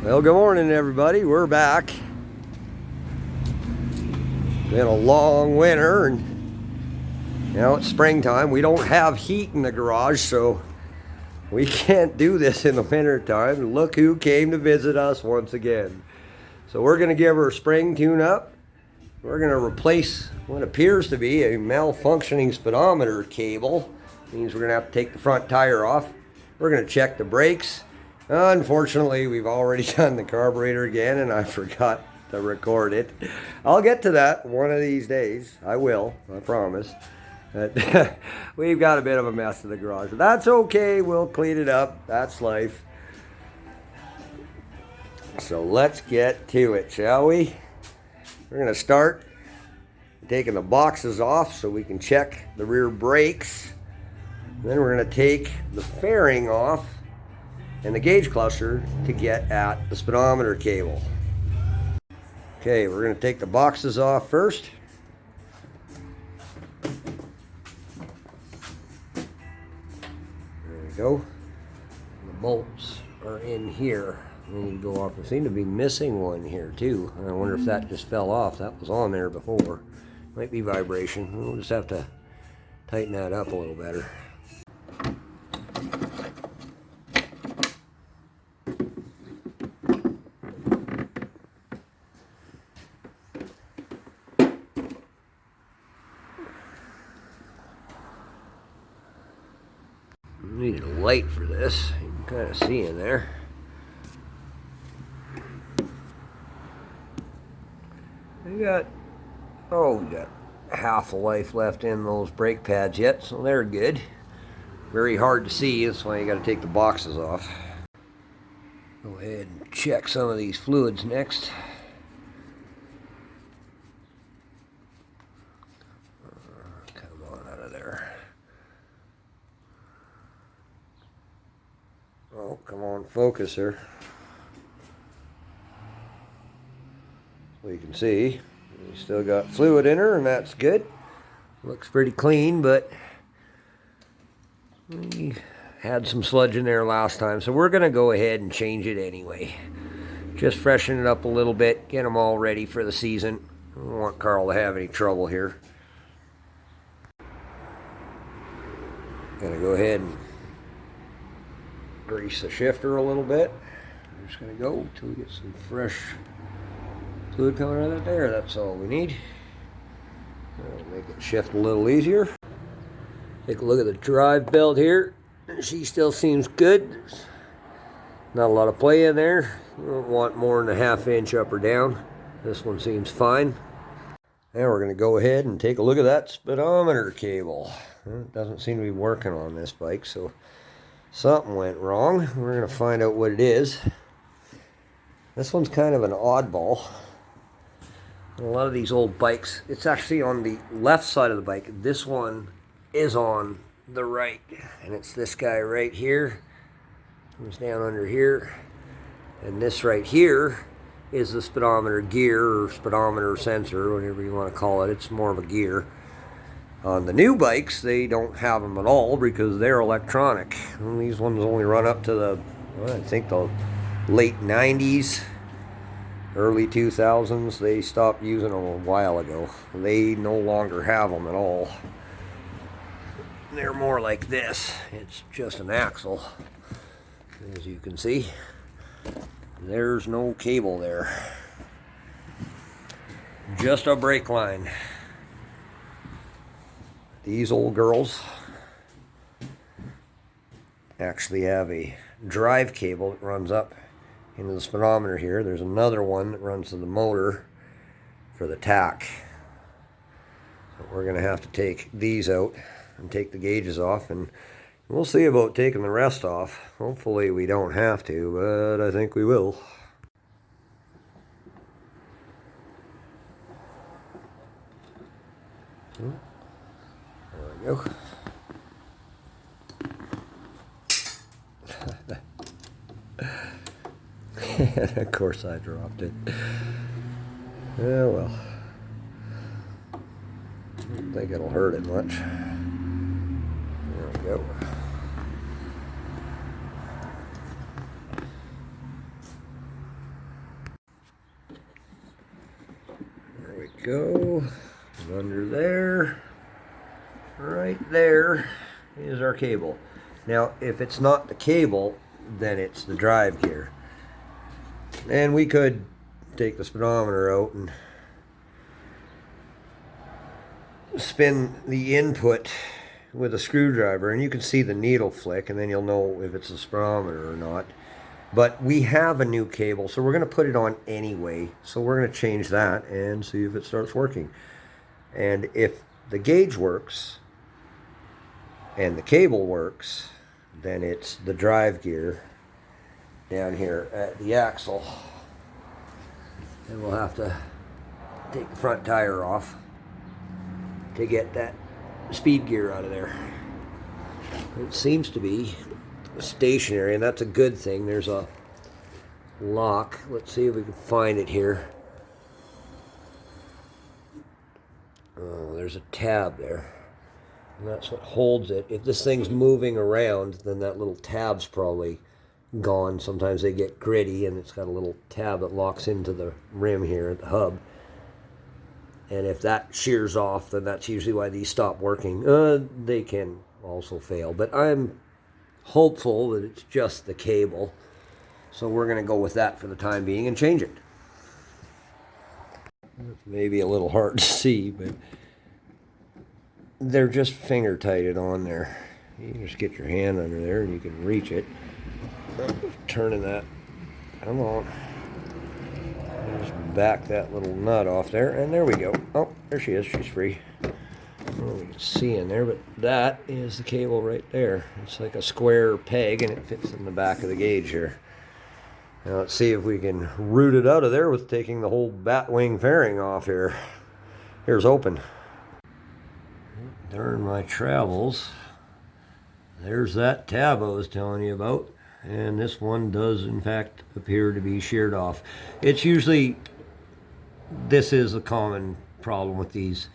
Well, good morning, everybody. We're back. Been a long winter, and it's springtime. We don't have heat in the garage, so we can't do this in the winter time. Look who came to visit us once again. So we're going to give her a spring tune-up. We're going to replace what appears to be a malfunctioning speedometer cable. Means we're going to have to take the front tire off. We're going to check the brakes. Unfortunately, we've already done the carburetor again, and I forgot to record it. I'll get to that one of these days. I will, I promise. But we've got a bit of a mess in the garage. But that's okay. We'll clean it up. That's life. So let's get to it, shall we? We're going to start taking the boxes off so we can check the rear brakes. Then we're going to take the fairing off and the gauge cluster to get at the speedometer cable. Okay, we're going to take the boxes off first. There we go. The bolts are in here. They need to go off. I seem to be missing one here too. I wonder if that just fell off. That was on there before. Might be vibration. We'll just have to tighten that up a little better. Need a light for this. You can kind of see in there. We got half a life left in those brake pads yet, so they're good. Very hard to see, that's why you got to take the boxes off. Go ahead and check some of these fluids next. Come on out of there. Oh, come on, focus her. So you can see, we still got fluid in her, and that's good. Looks pretty clean, but we had some sludge in there last time, so we're going to go ahead and change it anyway. Just freshen it up a little bit, get them all ready for the season. I don't want Carl to have any trouble here. Gonna go ahead and grease the shifter a little bit. I'm just going to go until we get some fresh fluid coming out of there. That's all we need. That'll make it shift a little easier. Take a look at the drive belt here. She still seems good. There's not a lot of play in there. You don't want more than a ½ inch up or down. This one seems fine. Now we're going to go ahead and take a look at that speedometer cable. It doesn't seem to be working on this bike, so something went wrong. We're going to find out what it is. This one's kind of an oddball. A lot of these old bikes, it's actually on the left side of the bike. This one is on the right, and it's this guy right here. Comes down under here, and this right here is the speedometer gear or speedometer sensor, whatever you want to call it. It's more of a gear. On the new bikes, they don't have them at all because they're electronic. And these ones only run up to the, I think the late 90s. Early 2000s, they stopped using them a while ago. They no longer have them at all. They're more like this. It's just an axle, as you can see. There's no cable there. Just a brake line. These old girls actually have a drive cable that runs up into the speedometer here. There's another one that runs to the motor for the tach. So we're going to have to take these out and take the gauges off, and we'll see about taking the rest off. Hopefully we don't have to, but I think we will. There we go. And of course I dropped it. Yeah, well. I don't think it'll hurt it much. There we go. go. And under there, right there is our cable. Now, if it's not the cable, then it's the drive gear. And we could take the speedometer out and spin the input with a screwdriver, and you can see the needle flick, and then you'll know if it's a speedometer or not. But we have a new cable, so we're going to put it on anyway. So we're going to change that and see if it starts working. And if the gauge works and the cable works, then it's the drive gear down here at the axle. And we'll have to take the front tire off to get that speed gear out of there. It seems to be stationary, and that's a good thing. There's a lock. Let's see if we can find it here. Oh, there's a tab there, and that's what holds it. If this thing's moving around, then that little tab's probably gone. Sometimes they get gritty, and it's got a little tab that locks into the rim here at the hub. And if that shears off, then that's usually why these stop working. They can also fail, but I'm hopeful that it's just the cable. So we're going to go with that for the time being and change it. Maybe a little hard to see, but they're just finger tighted on there. You can just get your hand under there and you can reach it. Turning that, come on. Just back that little nut off there, and there we go. Oh, there she is. She's free. I don't know if you can see in there, but that is the cable right there. It's like a square peg, and it fits in the back of the gauge here. Now let's see if we can root it out of there with taking the whole bat wing fairing off here. Here's open. During my travels, there's that tab I was telling you about. And this one does in fact appear to be sheared off. It's usually, this is a common problem with these.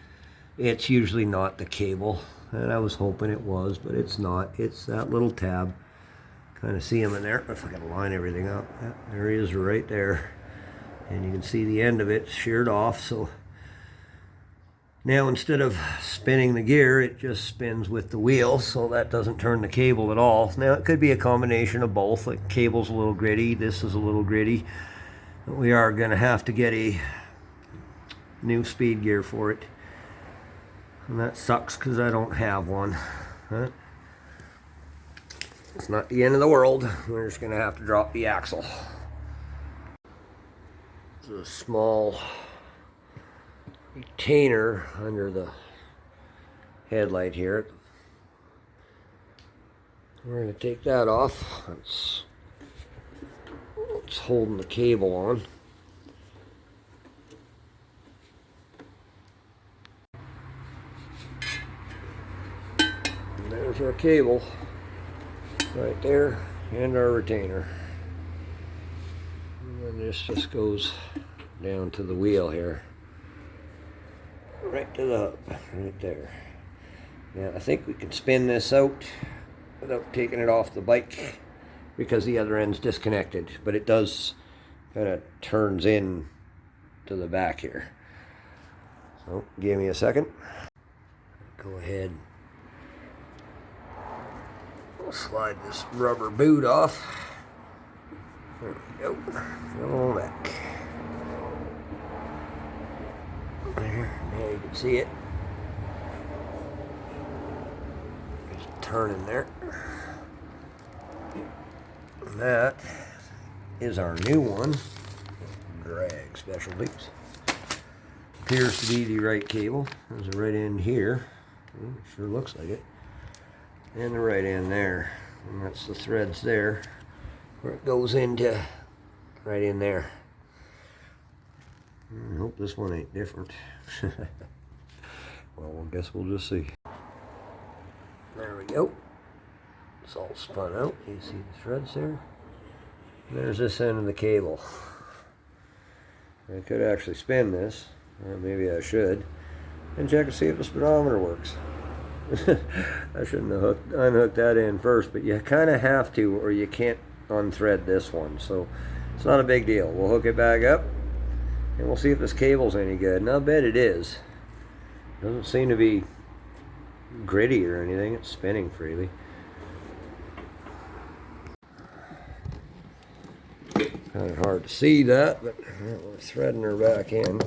It's usually not the cable, and I was hoping it was, but it's not. It's that little tab. Kind of see him in there. If I can line everything up. Yeah, there he is right there. And you can see the end of it sheared off. So now instead of spinning the gear, it just spins with the wheel, so that doesn't turn the cable at all. Now it could be a combination of both. Like, cable's a little gritty, this is a little gritty. But we are going to have to get a new speed gear for it. And that sucks because I don't have one. Huh? It's not the end of the world. We're just going to have to drop the axle. It's a small retainer under the headlight here. We're going to take that off. That's holding the cable on. And there's our cable right there, and our retainer. And then this just goes down to the wheel here. Right to the hub, right there. Now I think we can spin this out without taking it off the bike because the other end's disconnected, but it does kind of turns in to the back here. So give me a second. Go ahead. We'll slide this rubber boot off. There we go. Go on back. There, now you can see it. Just turning there. And that is our new one. Drag Specialties. Appears to be the right cable. There's a right end here. It sure looks like it. And the right end there. And that's the threads there where it goes into right in there. I hope this one ain't different. Well, I guess we'll just see. There we go. It's all spun out. You see the threads there? There's this end of the cable. I could actually spin this, or maybe I should, and check to see if the speedometer works. I shouldn't have unhooked that in first, but you kind of have to, or you can't unthread this one. So it's not a big deal. We'll hook it back up, And we'll see if this cable's any good. And I'll bet it is. Doesn't seem to be gritty or anything. It's spinning freely. Kind of hard to see that, but we're threading her back in.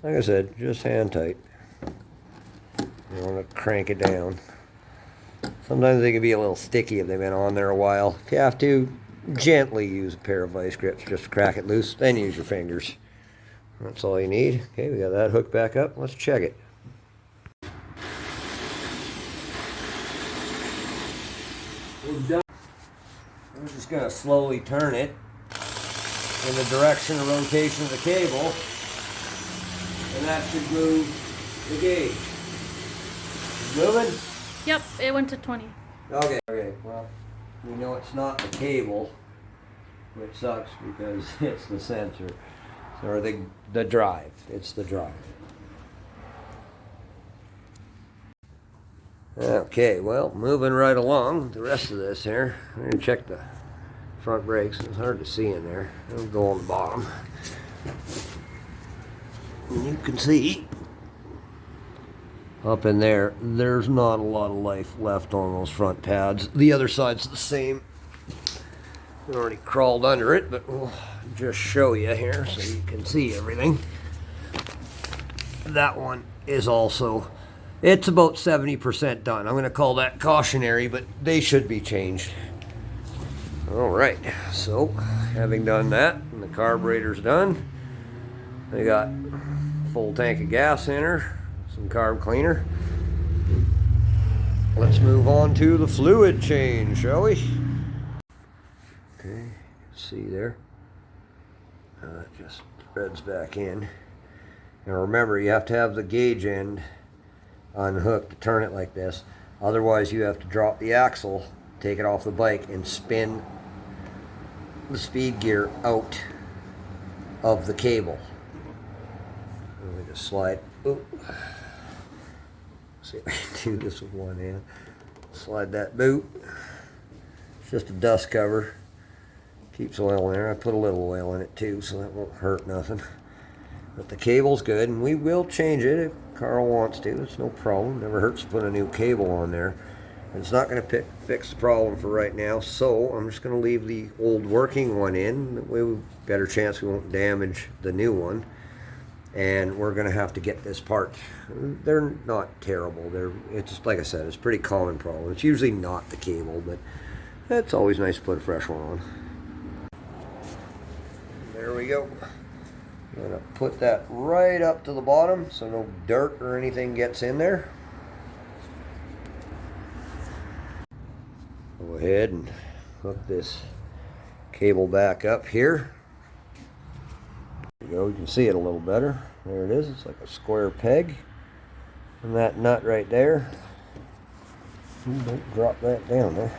Like I said, just hand tight. You want to crank it down. Sometimes they can be a little sticky if they've been on there a while. If you have to, gently use a pair of vice grips just to crack it loose, then use your fingers. That's all you need. Okay, we got that hooked back up. Let's check it. We're done. I'm just going to slowly turn it in the direction of rotation of the cable, and that should move the gauge. Moving? Yep, it went to 20. Okay, well, we know it's not the cable, which sucks because it's the sensor, or the drive. It's the drive. Okay, well, moving right along, the rest of this here, I'm going to check the front brakes. It's hard to see in there. It'll go on the bottom. And you can see up in there, there's not a lot of life left on those front pads. The other side's the same. I already crawled under it, but we'll just show you here so you can see everything. That one is also, it's about 70% done. I'm going to call that cautionary, but they should be changed. All right, so having done that, and the carburetor's done, I got a full tank of gas in her, some carb cleaner. Let's move on to the fluid change, shall we? Okay, see there. It just threads back in. Now remember, you have to have the gauge end unhooked to turn it like this. Otherwise, you have to drop the axle, take it off the bike, and spin the speed gear out of the cable. Let me just slide. Ooh. See if I can do this with one hand. Slide that boot. It's just a dust cover. Keeps oil in there. I put a little oil in it too, so that won't hurt nothing. But the cable's good, and we will change it if Carl wants to. It's no problem. Never hurts to put a new cable on there. It's not going to fix the problem for right now, so I'm just going to leave the old working one in. That way we've better chance we won't damage the new one. And we're going to have to get this part. They're not terrible. It's like I said, it's a pretty common problem. It's usually not the cable, but it's always nice to put a fresh one on. There we go. I'm going to put that right up to the bottom so no dirt or anything gets in there. Go ahead and hook this cable back up here. There you go, you can see it a little better. There it is, it's like a square peg. And that nut right there, don't drop that down there.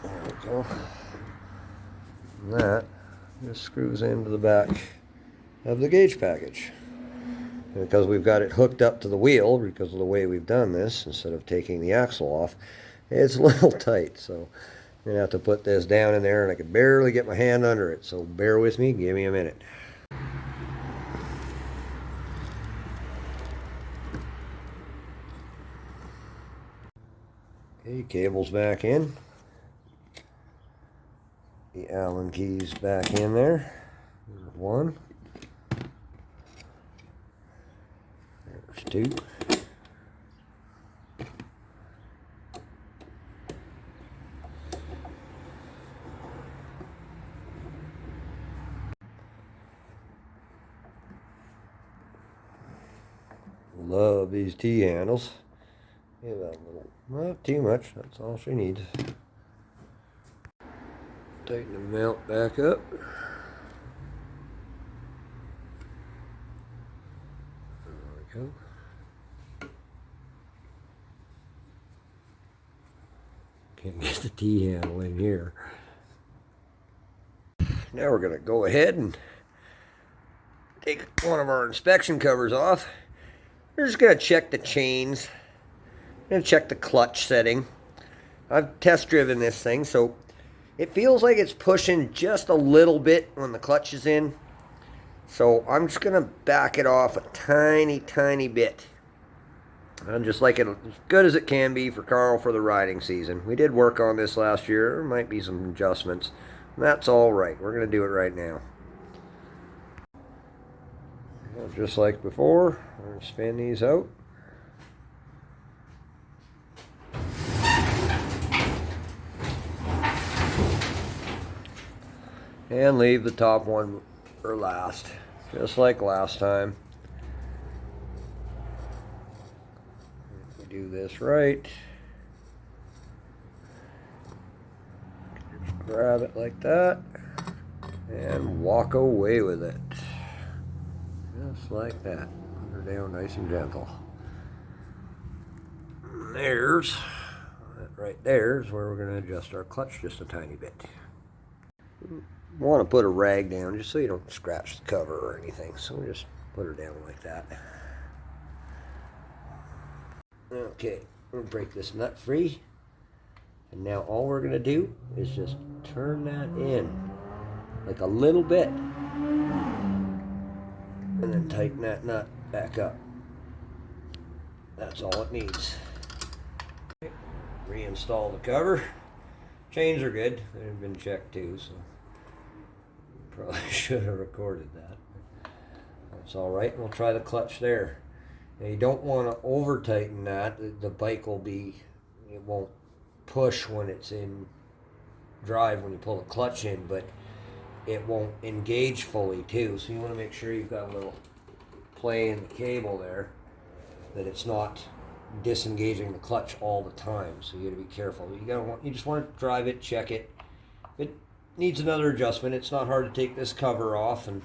There we go. And that just screws into the back of the gauge package. And because we've got it hooked up to the wheel, because of the way we've done this, instead of taking the axle off, it's a little tight. So I'm going to have to put this down in there, and I can barely get my hand under it. So bear with me, give me a minute. Okay, cable's back in. The Allen keys back in there. There's one. There's two. Love these T-handles. Give that a little, not too much, that's all she needs. Tighten the mount back up. There we go. Can't get the T-handle in here. Now we're going to go ahead and take one of our inspection covers off. We're just going to check the chains going to check the clutch setting. I've test driven this thing, so it feels like it's pushing just a little bit when the clutch is in. So I'm just going to back it off a tiny bit. And just like it as good as it can be for Carl for the riding season. We did work on this last year. There might be some adjustments. That's all right. We're going to do it right now. Just like before, we're going to spin these out. And leave the top one for last, just like last time. If we do this right, just grab it like that and walk away with it. Just like that. Put her down nice and gentle. And there's, right there is where we're going to adjust our clutch just a tiny bit. You want to put a rag down just so you don't scratch the cover or anything. So we just put her down like that. Okay, we'll break this nut free. And now all we're going to do is just turn that in like a little bit. And then tighten that nut back up. That's all it needs. Okay. Reinstall the cover. Chains are good. They've been checked too, so probably should have recorded that. That's all right. We'll try the clutch there. Now you don't want to over tighten that. The bike will be, it won't push when it's in drive when you pull the clutch in, but it won't engage fully too. So you want to make sure you've got a little play in the cable there, that it's not disengaging the clutch all the time. So you got to be careful. You just want to drive it, check it. If it needs another adjustment, it's not hard to take this cover off and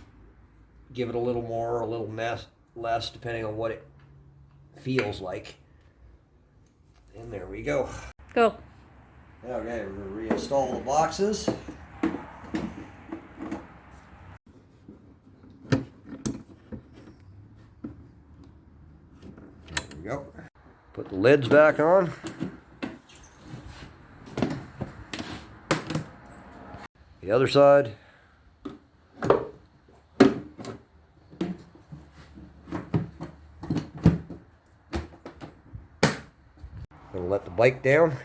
give it a little more or a little less depending on what it feels like. And there we go. Go. Okay, we're going to reinstall the boxes. There we go. Put the lids back on. The other side. Gonna let the bike down.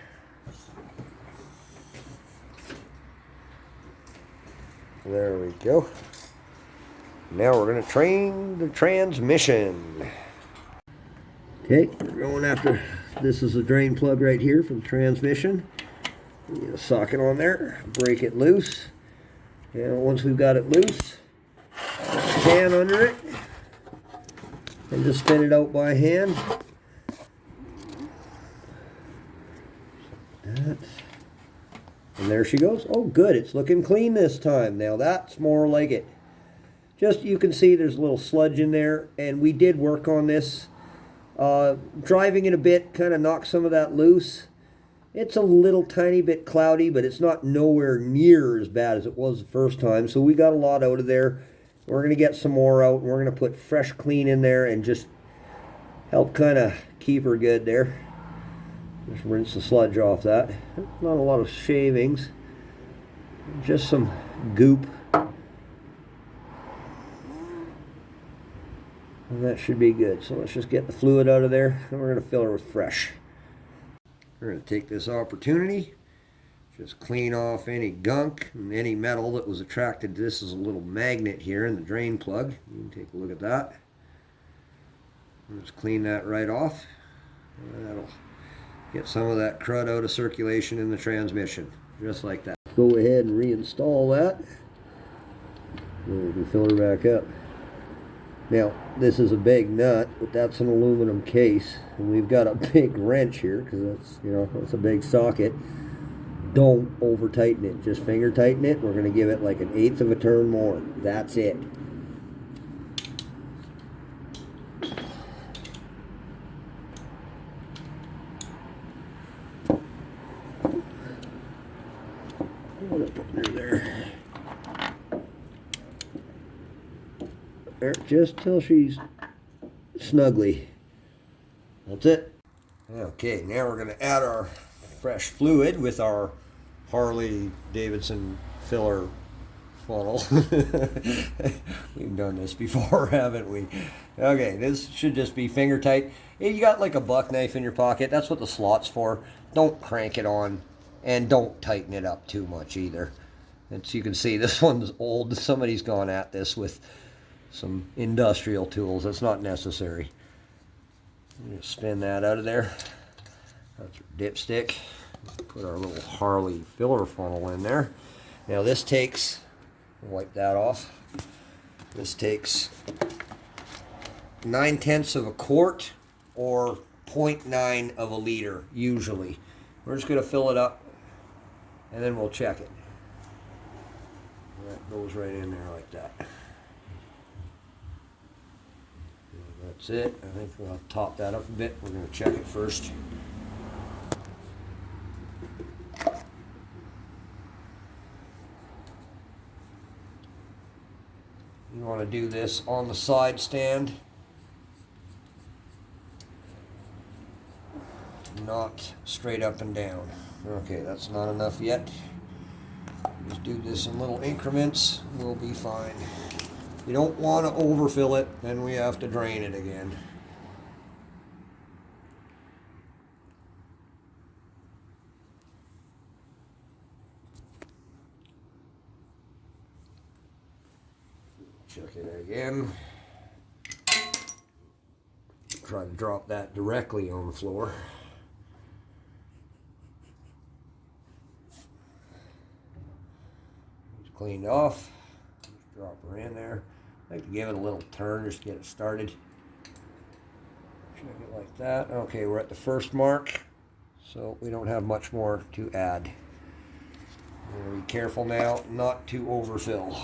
There we go. Now we're going to train the transmission. Okay, we're going after, this is a drain plug right here from the transmission. You get a socket on there, break it loose. And once we've got it loose, can under it, and just spin it out by hand. That. And there she goes. Oh, good. It's looking clean this time. Now that's more like it. Just, you can see there's a little sludge in there, and we did work on this. Driving it a bit kind of knocked some of that loose. It's a little tiny bit cloudy, but it's not nowhere near as bad as it was the first time. So we got a lot out of there. We're going to get some more out, and we're going to put fresh clean in there and just help kind of keep her good there. Just rinse the sludge off that. Not a lot of shavings, just some goop. And that should be good. So let's just get the fluid out of there, and we're going to fill her with fresh. We're going to take this opportunity, just clean off any gunk and any metal that was attracted to this. Is a little magnet here in the drain plug. You can take a look at that. Just clean that right off. That'll get some of that crud out of circulation in the transmission, just like that. Go ahead and reinstall that. And we can fill her back up. Now, this is a big nut, but that's an aluminum case, and we've got a big wrench here because that's, you know, that's a big socket. Don't over tighten it, just finger tighten it. We're going to give it like 1/8 of a turn more. That's it. There, just till she's snugly. That's it. Okay, now we're going to add our fresh fluid with our Harley Davidson filler funnel. We've done this before, haven't we? Okay, this should just be finger tight. If you got like a buck knife in your pocket, that's what the slot's for. Don't crank it on, and don't tighten it up too much either. As you can see, this one's old. Somebody's gone at this with some industrial tools. That's not necessary. Just spin that out of there. That's our dipstick. Put our little Harley filler funnel in there. Now this takes, wipe that off. This takes 9/10 of a quart or 0.9 of a liter usually. We're just going to fill it up and then we'll check it. That goes right in there like that. That's it. I think we'll top that up a bit. We're going to check it first. You want to do this on the side stand, not straight up and down. Okay, that's not enough yet. Just do this in little increments. We'll be fine. You don't want to overfill it, then we have to drain it again. Check it again. Try to drop that directly on the floor. It's cleaned off. Just drop her in there. I like to give it a little turn just to get it started. Check it like that. Okay, we're at the first mark, so we don't have much more to add. We're going to be careful now not to overfill.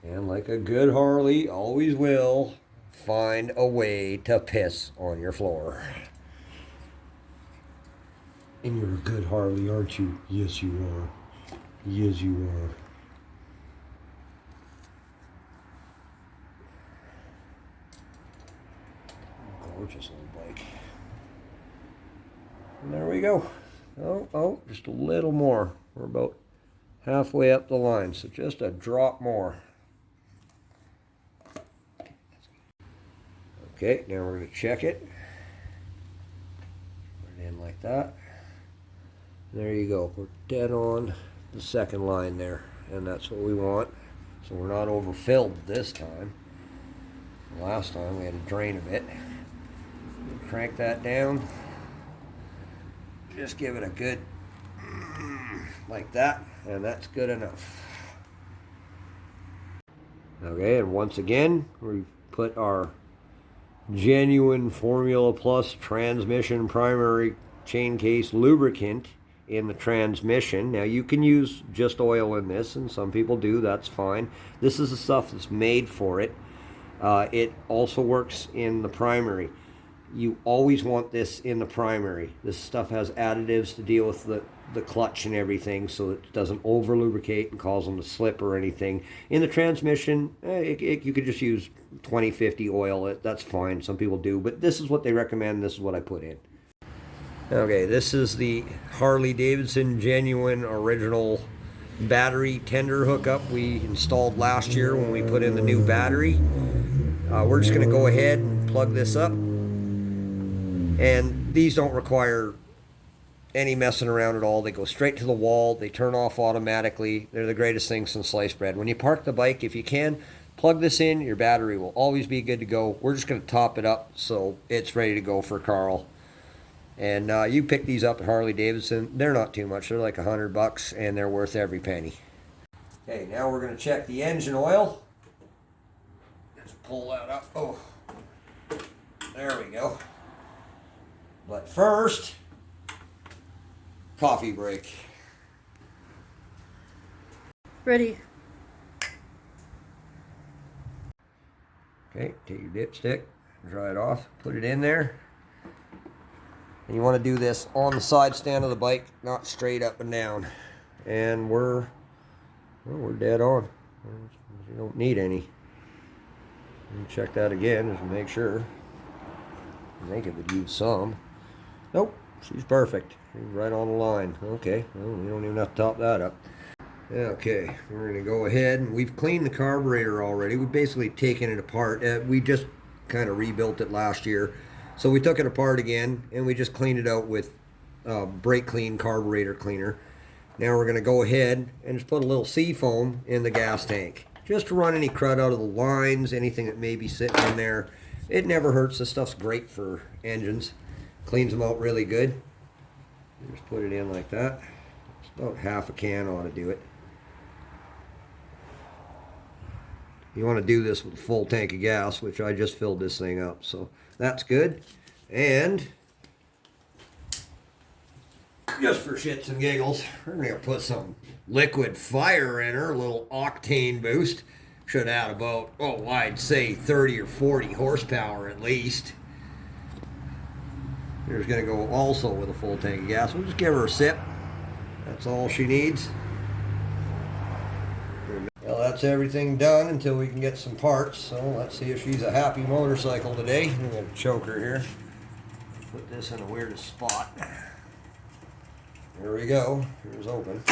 And like a good Harley always will, find a way to piss on your floor. And you're a good Harley, aren't you? Yes, you are. Yes, you are. Gorgeous little bike. And there we go. Oh, just a little more. We're about halfway up the line, so just a drop more. Okay, now we're going to check it. Put it in like that. There you go. We're dead on the second line there, and that's what we want. So we're not overfilled this time. Last time we had to drain a bit. Crank that down. Just give it a good like that, and that's good enough. Okay, and once again, we put our genuine Formula Plus transmission primary chain case lubricant in the transmission. Now you can use just oil in this, and some people do, that's fine. This is the stuff that's made for it. It also works in the primary. You always want this in the primary. This stuff has additives to deal with the clutch and everything, so it doesn't over lubricate and cause them to slip or anything. In the transmission, you could just use 2050 oil. That's fine. Some people do, but this is what they recommend. This is what I put in. Okay, this is the Harley Davidson genuine original battery tender hookup we installed last year when we put in the new battery. We're just going to go ahead and plug this up. And these don't require any messing around at all. They go straight to the wall. They turn off automatically. They're the greatest thing since sliced bread. When you park the bike, if you can, plug this in. Your battery will always be good to go. We're just going to top it up so it's ready to go for Carl. And you pick these up at Harley Davidson. They're not too much. They're like $100, and they're worth every penny. Okay, now we're going to check the engine oil. Just pull that up. Oh, there we go. But first, coffee break. Ready. Okay, take your dipstick, dry it off, put it in there. And you want to do this on the side stand of the bike, not straight up and down. and we're dead on. We don't need any. Check that again just to make sure. I think it would use some. Nope, she's perfect. She's right on the line. Okay, well, we don't even have to top that up. Okay, we're going to go ahead, and we've cleaned the carburetor already. We've basically taken it apart. We just kind of rebuilt it last year. So we took it apart again, and we just cleaned it out with brake clean carburetor cleaner. Now we're going to go ahead and just put a little sea foam in the gas tank, just to run any crud out of the lines, anything that may be sitting in there. It never hurts. This stuff's great for engines. Cleans them out really good. Just put it in like that. It's about half a can ought to do it. You want to do this with a full tank of gas, which I just filled this thing up, so that's good. And just for shits and giggles, we're going to put some liquid fire in her, a little octane boost. Should add about, oh, I'd say 30 or 40 horsepower at least. There's going to go also with a full tank of gas. We'll just give her a sip. That's all she needs. Well, that's everything done until we can get some parts. So let's see if she's a happy motorcycle today. I'm going to choke her here. Put this in the weirdest spot. There we go. Here's open.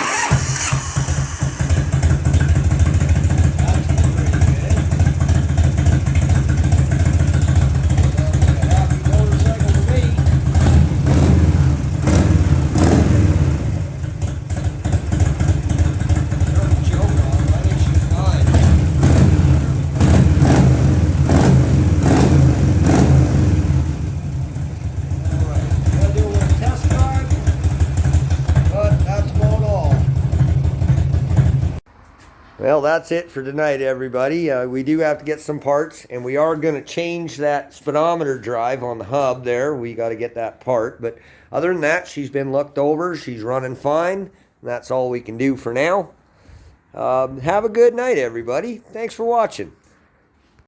Well, that's it for tonight, everybody. We do have to get some parts, and we are going to change that speedometer drive on the hub there. We got to get that part. But other than that, she's been looked over. She's running fine. That's all we can do for now. Have a good night, everybody. Thanks for watching.